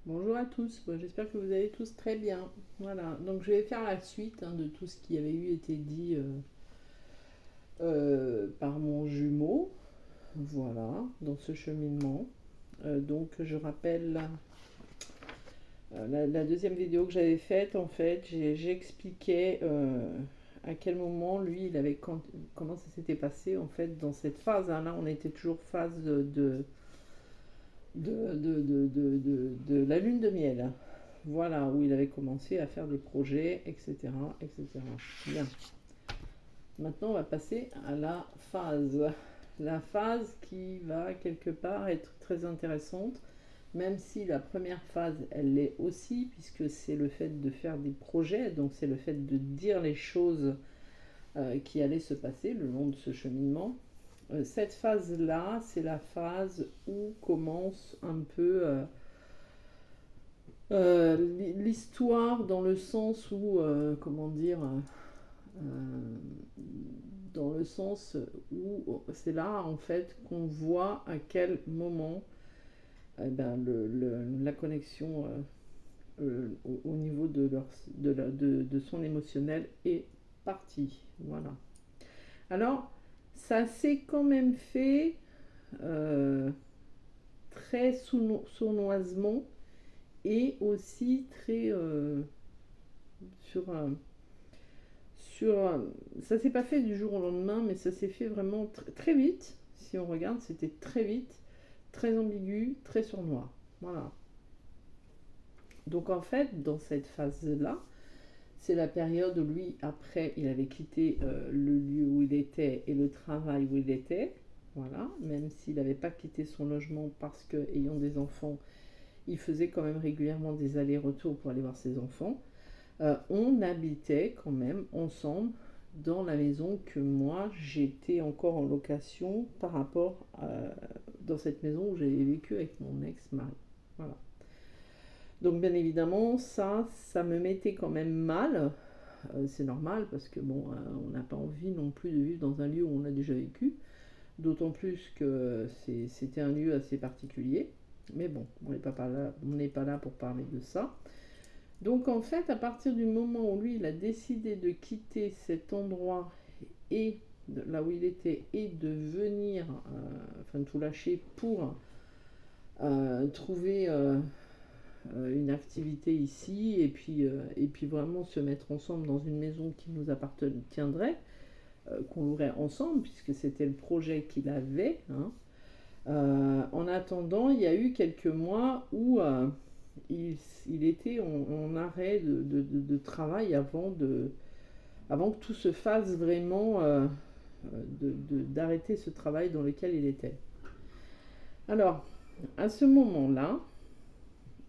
Bonjour à tous, bon, j'espère que vous allez tous très bien. Voilà, donc je vais faire la suite de tout ce qui avait été dit par mon jumeau, voilà, dans ce cheminement. Donc je rappelle la deuxième vidéo que j'avais faite, en fait, j'expliquais à quel moment lui, comment ça s'était passé, en fait, dans cette phase, hein. Là, on était toujours phase de la lune de miel. Voilà, où il avait commencé à faire des projets, etc., etc. Bien. Maintenant, on va passer à la phase. La phase qui va quelque part être très intéressante, même si la première phase, elle l'est aussi, puisque c'est le fait de faire des projets, donc c'est le fait de dire les choses qui allaient se passer le long de ce cheminement. Cette phase-là, c'est la phase où commence un peu l'histoire, dans le sens où, comment dire, dans le sens où c'est là en fait qu'on voit à quel moment la connexion au niveau de son émotionnel est partie. Voilà. Alors, ça s'est quand même fait euh, très sournoisement et aussi très sur un ça s'est pas fait du jour au lendemain, mais ça s'est fait vraiment très vite. Si on regarde, c'était très vite, très ambigu, très sournois. Voilà. Donc en fait, dans cette phase-là, c'est la période où lui, après, il avait quitté le lieu où il était et le travail où il était. Voilà, même s'il n'avait pas quitté son logement parce que, ayant des enfants, il faisait quand même régulièrement des allers-retours pour aller voir ses enfants. On habitait quand même ensemble dans la maison que moi j'étais encore en location par rapport dans cette maison où j'avais vécu avec mon ex-mari. Voilà. Donc bien évidemment ça me mettait quand même mal. C'est normal parce que bon, on n'a pas envie non plus de vivre dans un lieu où on a déjà vécu. D'autant plus que c'était un lieu assez particulier. Mais bon, on n'est pas là pour parler de ça. Donc en fait, à partir du moment où lui, il a décidé de quitter cet endroit et là où il était et de venir, enfin de tout lâcher pour trouver une activité ici et puis vraiment se mettre ensemble dans une maison qui nous appartiendrait, qu'on louerait ensemble puisque c'était le projet qu'il avait, hein. En attendant, il y a eu quelques mois où il était en arrêt travail avant que tout se fasse vraiment, d'arrêter ce travail dans lequel il était. Alors, à ce moment-là,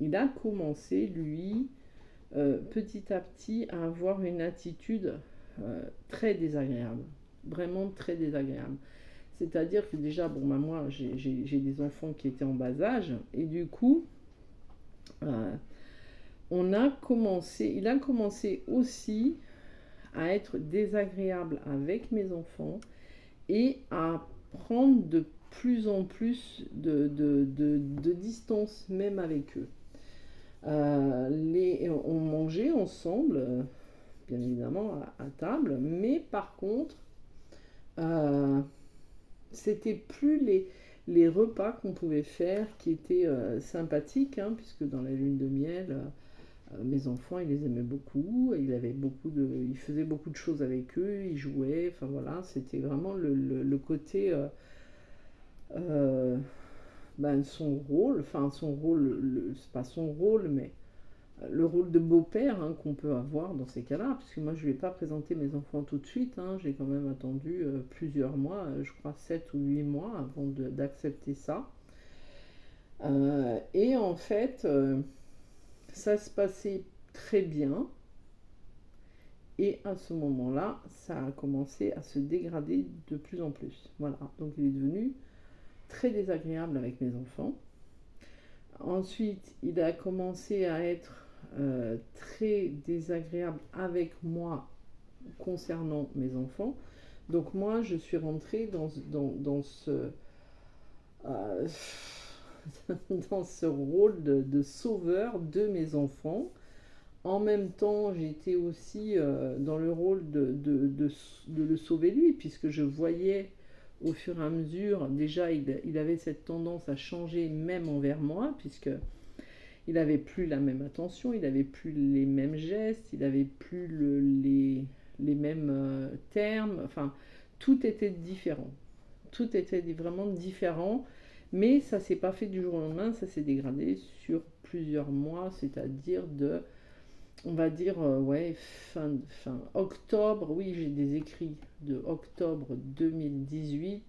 il a commencé, lui, petit à petit, à avoir une attitude très désagréable. Vraiment très désagréable. C'est-à-dire que déjà, bon, bah, moi, j'ai des enfants qui étaient en bas âge, et du coup, euh, il a commencé aussi à être désagréable avec mes enfants et à prendre de plus en plus de distance même avec eux. On mangeait ensemble, bien évidemment, à table, mais par contre, euh, c'était plus les repas qu'on pouvait faire qui étaient sympathiques, hein, puisque dans la lune de miel, mes enfants, il les aimait beaucoup, il faisait beaucoup de choses avec eux, il jouait, enfin voilà, c'était vraiment le côté, euh, son rôle, enfin son rôle, c'est pas son rôle, mais le rôle de beau-père, hein, qu'on peut avoir dans ces cas-là, parce que moi je ne lui ai pas présenté mes enfants tout de suite, hein, j'ai quand même attendu plusieurs mois, je crois 7 ou 8 mois avant d'accepter ça. Et en fait, ça se passait très bien. Et à ce moment-là, ça a commencé à se dégrader de plus en plus. Voilà, donc il est devenu très désagréable avec mes enfants. Ensuite, il a commencé à être très désagréable avec moi concernant mes enfants. Donc moi, je suis rentrée dans ce... euh, dans ce rôle de sauveur de mes enfants. En même temps, j'étais aussi dans le rôle de le sauver lui, puisque je voyais au fur et à mesure, déjà il avait cette tendance à changer même envers moi, puisque il n'avait plus la même attention, il n'avait plus les mêmes gestes, il n'avait plus les mêmes termes, enfin tout était différent. Tout était vraiment différent, mais ça s'est pas fait du jour au lendemain, ça s'est dégradé sur plusieurs mois, c'est-à-dire on va dire, ouais, fin octobre, oui, j'ai des écrits de octobre 2018.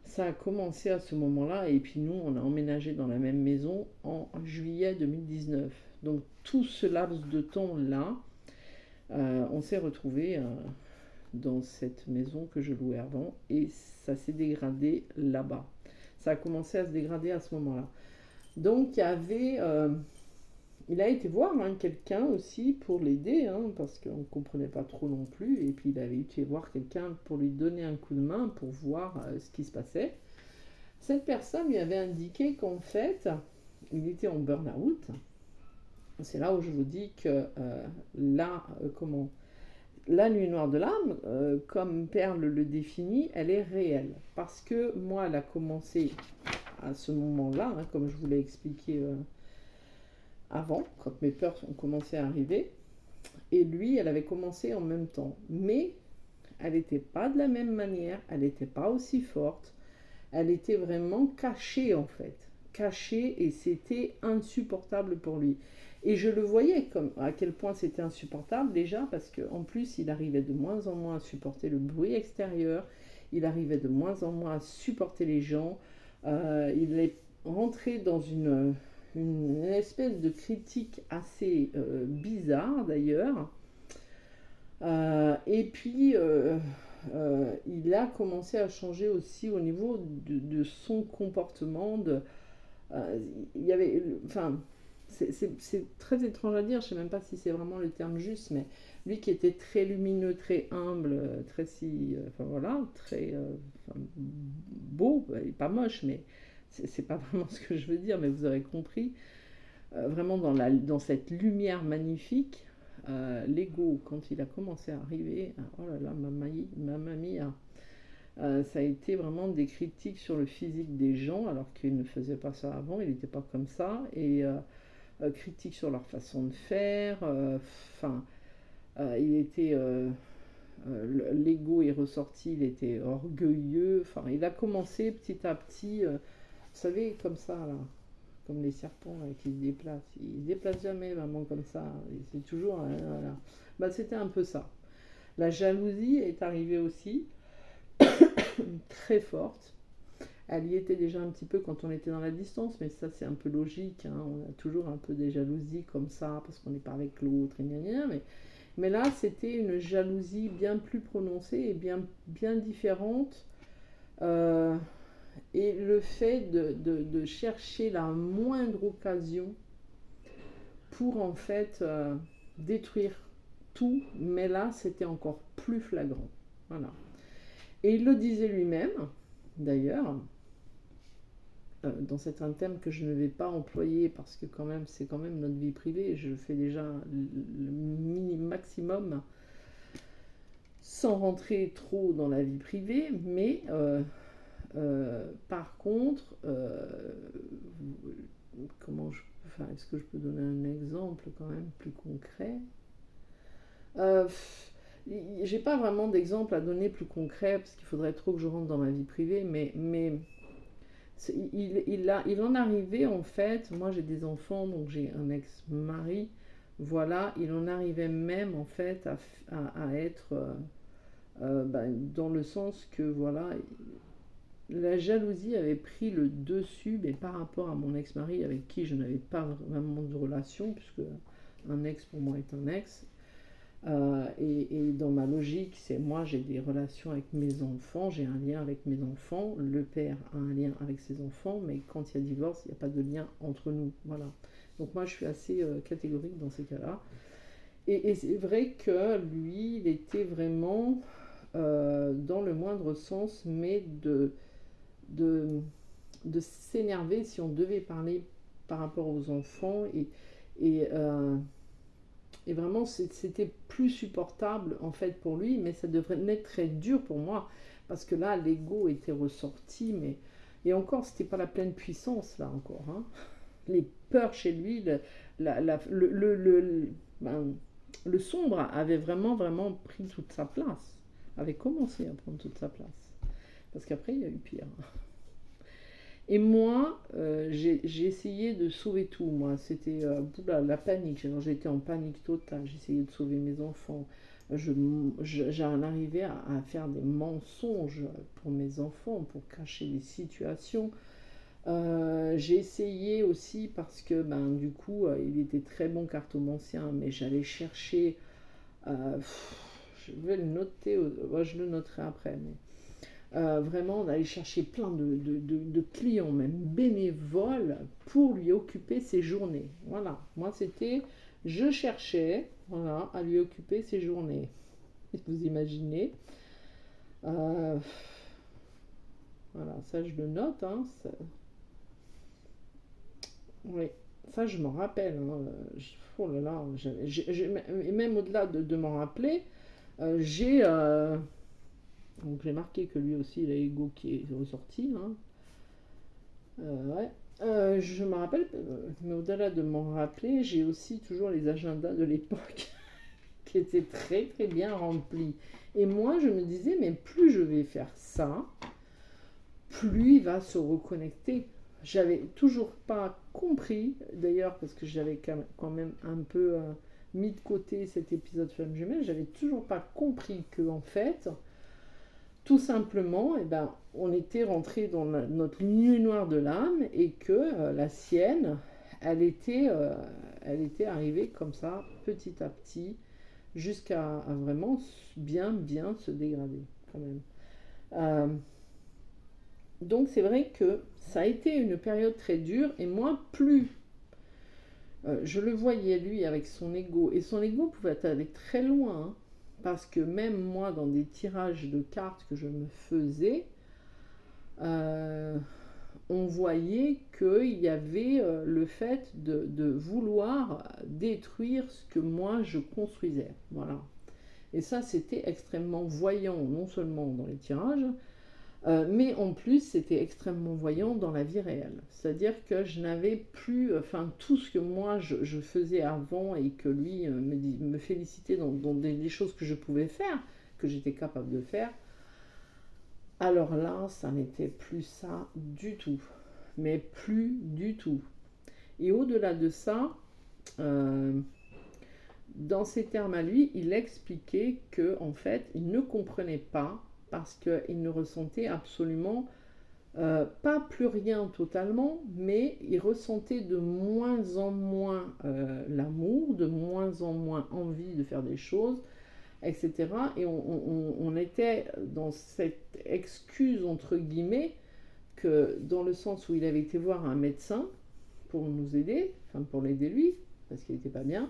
Ça a commencé à ce moment-là, et puis nous, on a emménagé dans la même maison en juillet 2019. Donc tout ce laps de temps-là, on s'est retrouvés dans cette maison que je louais avant, et ça s'est dégradé là-bas. Ça a commencé à se dégrader à ce moment-là. Donc il a été voir quelqu'un aussi pour l'aider, parce qu'on ne comprenait pas trop non plus, et puis il avait été voir quelqu'un pour lui donner un coup de main pour voir ce qui se passait. Cette personne lui avait indiqué qu'en fait, il était en burn-out. C'est là où je vous dis que la nuit noire de l'âme, comme Perle le définit, elle est réelle. Parce que moi, elle a commencé à ce moment-là, comme je vous l'ai expliqué avant, quand mes peurs ont commencé à arriver. Et lui, elle avait commencé en même temps. Mais elle n'était pas de la même manière, elle n'était pas aussi forte. Elle était vraiment cachée en fait. Cachée, et c'était insupportable pour lui. Et je le voyais comme à quel point c'était insupportable déjà, parce qu'en plus il arrivait de moins en moins à supporter le bruit extérieur, il arrivait de moins en moins à supporter les gens, il est rentré dans une espèce de critique assez bizarre d'ailleurs. Et puis il a commencé à changer aussi au niveau de son comportement. Il y avait, enfin, c'est très étrange à dire, je ne sais même pas si c'est vraiment le terme juste, mais lui qui était très lumineux, très humble, très enfin voilà, très beau, pas moche, mais c'est pas vraiment ce que je veux dire, mais vous aurez compris, vraiment dans cette lumière magnifique. L'ego, quand il a commencé à arriver, oh là là, ma mamie, ça a été vraiment des critiques sur le physique des gens, alors qu'il ne faisait pas ça avant, il n'était pas comme ça, et critiques sur leur façon de faire, il était, l'ego est ressorti, il était orgueilleux, enfin, il a commencé petit à petit, vous savez, comme ça, là, comme les serpents là, qui se déplacent. Ils se déplacent jamais vraiment comme ça. C'est toujours. Voilà. Bah, c'était un peu ça. La jalousie est arrivée aussi, très forte. Elle y était déjà un petit peu quand on était dans la distance, mais ça c'est un peu logique. On a toujours un peu des jalousies comme ça, parce qu'on n'est pas avec l'autre, et gna gna, mais là c'était une jalousie bien plus prononcée et bien différente. Et le fait de chercher la moindre occasion pour en fait détruire tout, mais là c'était encore plus flagrant. Voilà. Et il le disait lui-même, d'ailleurs, dans un thème que je ne vais pas employer parce que quand même c'est quand même notre vie privée, je fais déjà le maximum sans rentrer trop dans la vie privée, mais par contre, est-ce que je peux donner un exemple quand même plus concret? J'ai pas vraiment d'exemple à donner plus concret parce qu'il faudrait trop que je rentre dans ma vie privée, mais il en arrivait en fait, moi j'ai des enfants, donc j'ai un ex-mari, voilà, il en arrivait même en fait à être dans le sens que voilà, la jalousie avait pris le dessus, mais par rapport à mon ex-mari avec qui je n'avais pas vraiment de relation, puisque un ex pour moi est un ex. Et dans ma logique, c'est moi j'ai des relations avec mes enfants, j'ai un lien avec mes enfants, le père a un lien avec ses enfants, mais quand il y a divorce, il n'y a pas de lien entre nous. Voilà. Donc moi je suis assez catégorique dans ces cas-là. Et c'est vrai que lui, il était vraiment dans le moindre sens, mais de de s'énerver si on devait parler par rapport aux enfants. Et, euh, et vraiment, c'était plus supportable en fait pour lui, mais ça devenait très dur pour moi. Parce que là, l'ego était ressorti, mais... Et encore, c'était pas la pleine puissance, là, encore. Hein. Les peurs chez lui, ben, le sombre avait vraiment, vraiment pris toute sa place. Avait commencé à prendre toute sa place. Parce qu'après, il y a eu pire. Et moi, j'ai essayé de sauver tout, moi. C'était la panique. J'étais en panique totale. J'essayais de sauver mes enfants. J'en arrivais à faire des mensonges pour mes enfants, pour cacher des situations. J'ai essayé aussi parce que, ben, du coup, il était très bon cartomancien, mais j'allais chercher... je vais le noter, je le noterai après, mais... vraiment d'aller chercher plein de clients, même bénévoles, pour lui occuper ses journées. Voilà, moi c'était, je cherchais, voilà, à lui occuper ses journées. Vous imaginez. Euh, voilà, ça je le note. Hein, oui, ça je m'en rappelle. Hein, oh là là, et même au-delà de m'en rappeler, j'ai... donc j'ai marqué que lui aussi il a l'ego qui est ressorti. Hein. Ouais. Je me rappelle, mais au-delà de m'en rappeler, j'ai aussi toujours les agendas de l'époque qui étaient très très bien remplis. Et moi je me disais, mais plus je vais faire ça, plus il va se reconnecter. J'avais toujours pas compris, d'ailleurs parce que j'avais quand même un peu mis de côté cet épisode Flamme Jumelle, j'avais toujours pas compris que en fait, tout simplement, eh ben, on était rentré dans notre nuit noire de l'âme et que la sienne, elle était arrivée comme ça, petit à petit, jusqu'à vraiment bien se dégrader quand même. Euh, donc c'est vrai que ça a été une période très dure et moi, plus je le voyais lui avec son ego, et son ego pouvait aller très loin, hein, parce que même moi, dans des tirages de cartes que je me faisais, euh, on voyait qu'il y avait le fait de vouloir détruire ce que moi je construisais. Voilà. Et ça, c'était extrêmement voyant, non seulement dans les tirages, mais en plus, c'était extrêmement voyant dans la vie réelle. C'est-à-dire que je n'avais plus, enfin, tout ce que moi je faisais avant et que lui me félicitait dans des choses que je pouvais faire, que j'étais capable de faire. Alors là, ça n'était plus ça du tout. Mais plus du tout. Et au-delà de ça, dans ses termes à lui, il expliquait que en fait, il ne comprenait pas parce qu'il ne ressentait absolument pas plus rien totalement, mais il ressentait de moins en moins l'amour, de moins en moins envie de faire des choses, etc. Et on était dans cette excuse, entre guillemets, que dans le sens où il avait été voir un médecin pour nous aider, enfin pour l'aider lui, parce qu'il n'était pas bien,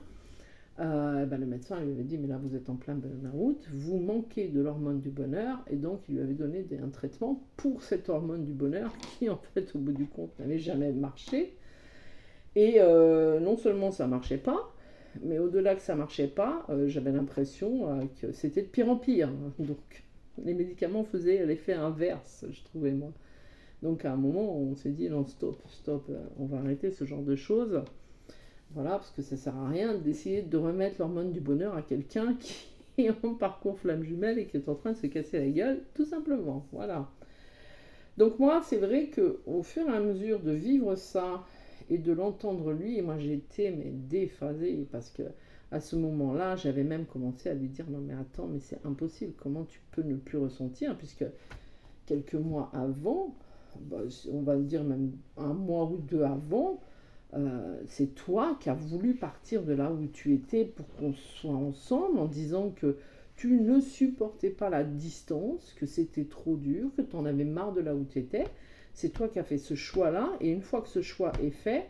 ben le médecin lui avait dit, mais là vous êtes en plein burn-out, vous manquez de l'hormone du bonheur, et donc il lui avait donné un traitement pour cette hormone du bonheur qui en fait au bout du compte n'avait jamais marché. Et non seulement ça marchait pas, mais au-delà que ça marchait pas, j'avais l'impression que c'était de pire en pire. Donc les médicaments faisaient l'effet inverse, je trouvais moi. Donc à un moment on s'est dit non, stop, on va arrêter ce genre de choses. Voilà, parce que ça sert à rien d'essayer de remettre l'hormone du bonheur à quelqu'un qui est en parcours flamme jumelle et qui est en train de se casser la gueule, tout simplement. Voilà. Donc moi, c'est vrai qu'au fur et à mesure de vivre ça et de l'entendre lui, et moi j'étais mais déphasée parce que à ce moment-là, j'avais même commencé à lui dire non mais attends, mais c'est impossible, comment tu peux ne plus ressentir, puisque quelques mois avant, bah, on va dire même un mois ou deux avant, c'est toi qui as voulu partir de là où tu étais pour qu'on soit ensemble en disant que tu ne supportais pas la distance, que c'était trop dur, que tu en avais marre de là où tu étais. C'est toi qui as fait ce choix-là et une fois que ce choix est fait,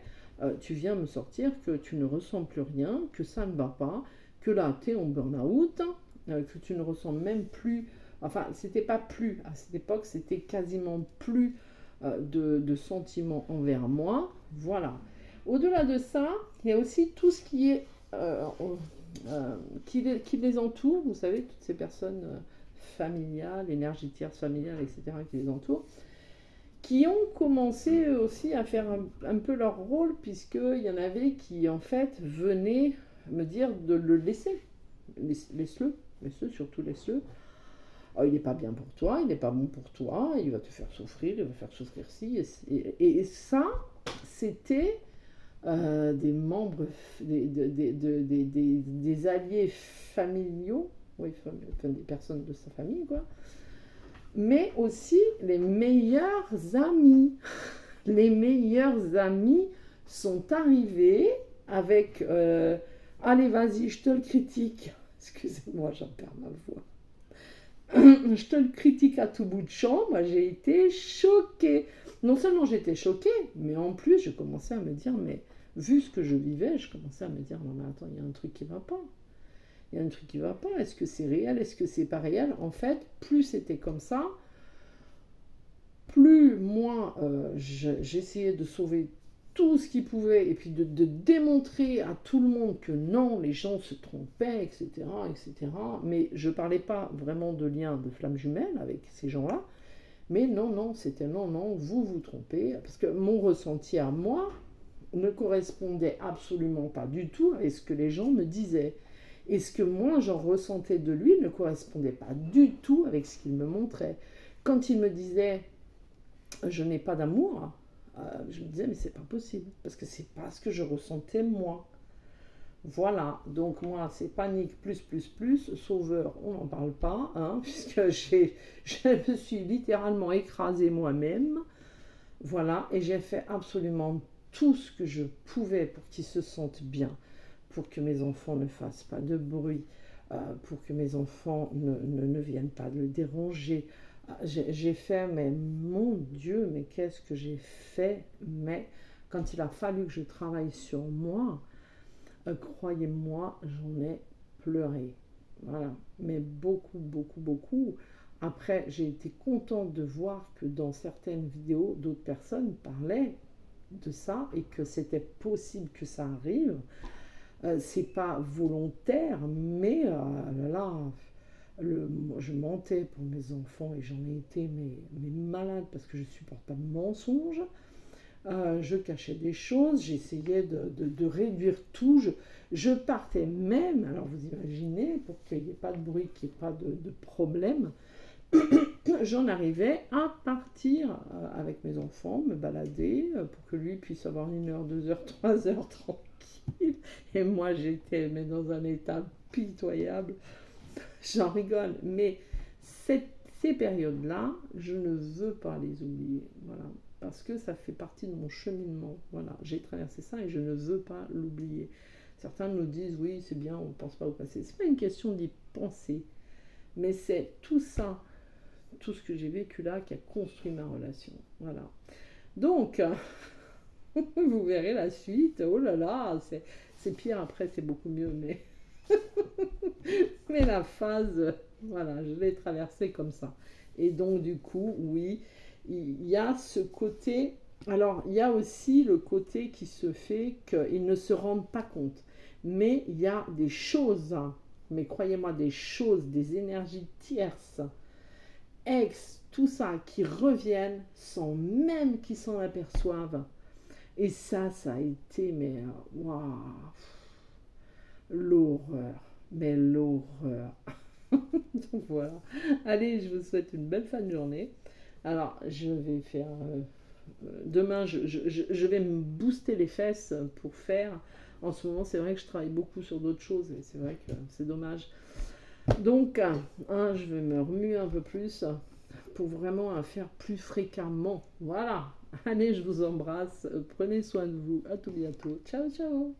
tu viens me sortir que tu ne ressens plus rien, que ça ne va pas, que là tu es en burn-out, que tu ne ressens même plus, enfin c'était pas plus, à cette époque c'était quasiment plus de sentiments envers moi. Voilà. Au-delà de ça, il y a aussi tout ce qui est qui les entoure. Vous savez, toutes ces personnes familiales, énergie tierce familiale, etc., qui les entourent, qui ont commencé eux aussi à faire un peu leur rôle, puisqu'il y en avait qui, en fait, venaient me dire de le laisser. Laisse-le, surtout laisse-le. Oh, il n'est pas bien pour toi, il n'est pas bon pour toi, il va te faire souffrir, il va faire souffrir ci. Et ça, c'était des membres, des alliés familiaux, oui, enfin, des personnes de sa famille, quoi, mais aussi les meilleurs amis. Les meilleurs amis sont arrivés avec allez, vas-y, je te le critique. Excusez-moi, j'en perds ma voix. Je te le critique à tout bout de champ. Moi, j'ai été choquée. Non seulement j'étais choquée, mais en plus, je commençais à me dire, mais vu ce que je vivais, je commençais à me dire, non mais attends, il y a un truc qui va pas. Il y a un truc qui va pas. Est-ce que c'est réel? Est-ce que c'est pas réel? En fait, plus c'était comme ça, plus moi, j'essayais de sauver tout ce qu'il pouvait et puis de démontrer à tout le monde que non, les gens se trompaient, etc., etc. Mais je parlais pas vraiment de lien de flamme jumelle avec ces gens-là. Mais non, non, c'était non, non, vous vous trompez. Parce que mon ressenti à moi ne correspondait absolument pas du tout à ce que les gens me disaient. Et ce que moi j'en ressentais de lui ne correspondait pas du tout avec ce qu'il me montrait. Quand il me disait je n'ai pas d'amour, je me disais mais c'est pas possible parce que c'est pas ce que je ressentais moi. Voilà, donc moi c'est panique plus, sauveur on n'en parle pas, hein, puisque je me suis littéralement écrasée moi-même. Voilà, et j'ai fait absolument tout ce que je pouvais pour qu'ils se sentent bien, pour que mes enfants ne fassent pas de bruit, pour que mes enfants ne viennent pas le déranger. J'ai fait, mais mon Dieu, mais qu'est-ce que j'ai fait? Mais quand il a fallu que je travaille sur moi, croyez-moi, j'en ai pleuré. Voilà, mais beaucoup. Après, j'ai été contente de voir que dans certaines vidéos, d'autres personnes parlaient de ça et que c'était possible que ça arrive. C'est pas volontaire, mais là, je mentais pour mes enfants et j'en ai été mais malade parce que je supporte pas de mensonges. Je cachais des choses, j'essayais de réduire tout. Je partais même, alors vous imaginez, pour qu'il n'y ait pas de bruit, qu'il n'y ait pas de problème, j'en arrivais à partir avec mes enfants, me balader, pour que lui puisse avoir 1 heure, 2 heures, 3 heures tranquille. Et moi, j'étais mais dans un état pitoyable. J'en rigole, mais ces périodes-là, je ne veux pas les oublier. Voilà. Parce que ça fait partie de mon cheminement. Voilà, j'ai traversé ça et je ne veux pas l'oublier. Certains nous disent, oui, c'est bien, on ne pense pas au passé. Ce n'est pas une question d'y penser, mais c'est tout ça, tout ce que j'ai vécu là qui a construit ma relation. Voilà. Donc, vous verrez la suite. Oh là là, c'est pire après, c'est beaucoup mieux, mais... mais la phase, voilà, je l'ai traversée comme ça. Et donc, du coup, oui, il y a ce côté. Alors, il y a aussi le côté qui se fait qu'ils ne se rendent pas compte. Mais il y a des choses, hein, mais croyez-moi, des choses, des énergies tierces, tout ça, qui reviennent sans même qu'ils s'en aperçoivent. Et ça a été, mais waouh, l'horreur. Mais l'horreur. Donc voilà. Allez, je vous souhaite une belle fin de journée. Alors, je vais faire... demain, je vais me booster les fesses pour faire... En ce moment, c'est vrai que je travaille beaucoup sur d'autres choses et c'est vrai que c'est dommage. Donc, je vais me remuer un peu plus pour vraiment faire plus fréquemment. Voilà. Allez, je vous embrasse. Prenez soin de vous. À tout bientôt. Ciao, ciao.